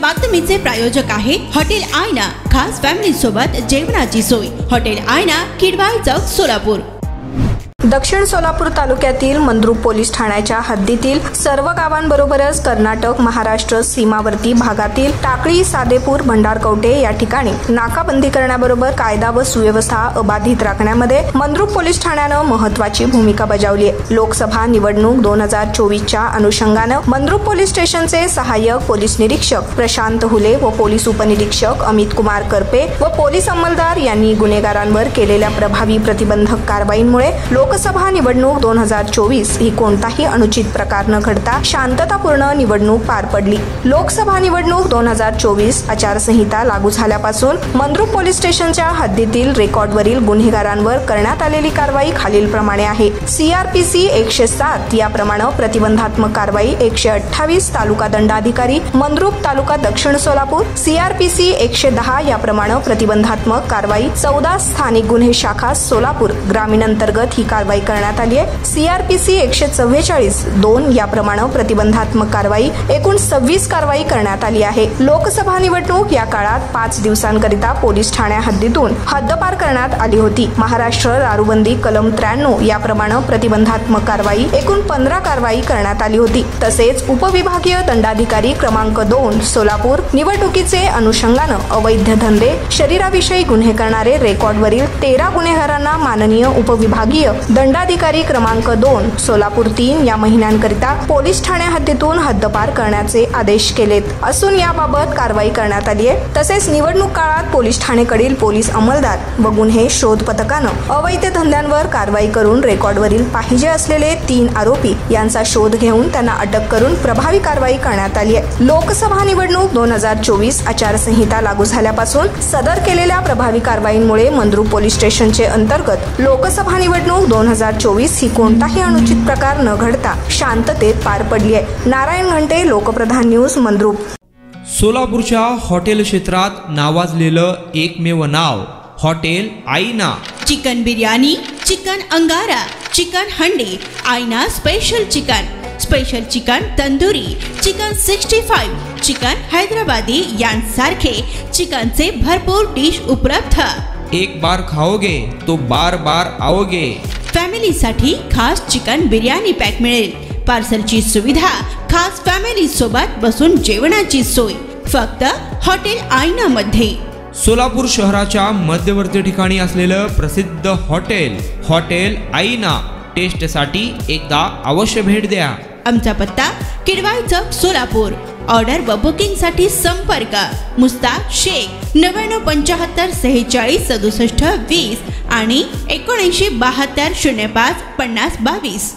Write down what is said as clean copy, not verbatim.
बातमीचे प्रायोजक आहे हॉटेल आयना। खास फॅमिली सोबत जेवणाची सोय। हॉटेल आयना, किडवाई चौक, सोलापूर। दक्षिण सोलापूर तालुक्यातील मंद्रुप पोलीस ठाण्याच्या हद्दीतील सर्व गावांबरोबरच कर्नाटक महाराष्ट्र सीमावर्ती भागातील टाकळी, सादेपूर, भंडारकवटे या ठिकाणी नाकाबंदी करण्याबरोबर कायदा व सुव्यवस्था अबाधित राखण्यामध्ये मंद्रुप पोलीस ठाण्यानं महत्त्वाची भूमिका बजावली आहे। लोकसभा निवडणूक 2024च्या अनुषंगानं मंद्रुप पोलीस स्टेशनचे सहाय्यक पोलीस निरीक्षक प्रशांत हुले व पोलीस उपनिरीक्षक अमित कुमार करपे व पोलीस अंमलदार यांनी गुन्हेगारांवर केलेल्या प्रभावी प्रतिबंधक कारवाईमुळे लोकसभा निवडणूक 2024 ही कोणताही अनुचित प्रकार न घडता शांततापूर्ण निवडणूक पार पडली। लोकसभा निवडणूक 2024 आचारसंहिता लागू झाल्यापासून मंद्रुप पोलीस स्टेशनच्या हद्दीतील रेकॉर्डवरील गुन्हेगारांवर करण्यात आलेली कारवाई खालीलप्रमाणे आहे। CRPC 107 याप्रमाणे प्रतिबंधात्मक कारवाई 128 तालुका दंडाधिकारी मंद्रुप तालुका दक्षिण सोलापूर। CRPC 110 याप्रमाणे प्रतिबंधात्मक कारवाई 14 स्थानिक गुन्हे शाखा सोलापूर ग्रामीण अंतर्गत ही कारवाई करण्यात आली आहे। CRPC 144(2) याप्रमाणे प्रतिबंधात्मक कारवाई एकूण 26 कारवाई करण्यात आली आहे। लोकसभा निवडणूक या काळात 5 दिवसांकरिता पोलीस ठाण्या हद्दीतून हद्दपार करण्यात आली होती। महाराष्ट्र दारूबंदी कलम 93 याप्रमाणे प्रतिबंधात्मक कारवाई एकूण 15 कारवाई करण्यात आली होती। तसेच उपविभागीय दंडाधिकारी क्रमांक 2 सोलापूर निवडणुकीचे अनुषंगानं अवैध धंदे शरीराविषयी गुन्हे करणारे रेकॉर्डवरील 13 गुन्हेगारांना माननीय उपविभागीय दंडाधिकारी क्रमांक 2 सोलापूर 3 या महिन्यांकरिता पोलीस ठाण्या हद्दीतून हद्दपार करण्याचे आदेश केलेत असून याबाबत कारवाई करण्यात आली आहे। तसेच निवडणूक काळात पोलीस ठाणेकडील पोलीस अंमलदार व गुन्हे शोध पथकानं अवैध धंद्यांवर कारवाई करून रेकॉर्डवरील पाहिजे असलेले 3 आरोपी यांचा शोध घेऊन त्यांना अटक करून प्रभावी कारवाई करण्यात आली आहे। लोकसभा निवडणूक 2024 आचारसंहिता लागू झाल्यापासून सदर केलेल्या प्रभावी कारवाईमुळे मंद्रुप पोलीस स्टेशनचे अंतर्गत लोकसभा निवडणूक 2024 ही कोणताही अनुचित प्रकार न घडता शांततेत पार पडली आहे। नारायण घंटे, लोकप्रधान न्यूज, मंद्रुप। सोलापूरच्या हॉटेल क्षेत्रात नावाजलेलं एकमेव नाव हॉटेल आईना। चिकन बिर्याणी, चिकन अंगारा, चिकन हंडी, आईना special chicken tandoori, chicken 65, chicken Hyderabadi यांसारखे चिकनचे भरपूर डिश उपलब्ध। एक बार खाओगे तो बार बार आओगे। फॅमिली साठी खास चिकन बिर्याणी पॅक मिळेल। पार्सलची सुविधा, खास फॅमिली सोबत बसून जेवणाची सोय फक्त हॉटेल आईना मध्ये। सोलापूर शहराच्या मध्यवर्ती ठिकाणी असलेलं प्रसिद्ध हॉटेल आईना टेस्टसाठी एकदा अवश्य भेट द्या। आमचा पत्ता किडवाई चौक, सोलापूर। ऑर्डर व बुकिंग साठी संपर्क मुस्ताक शेख 9975 46 67 20 आणि 7972 05 50 22।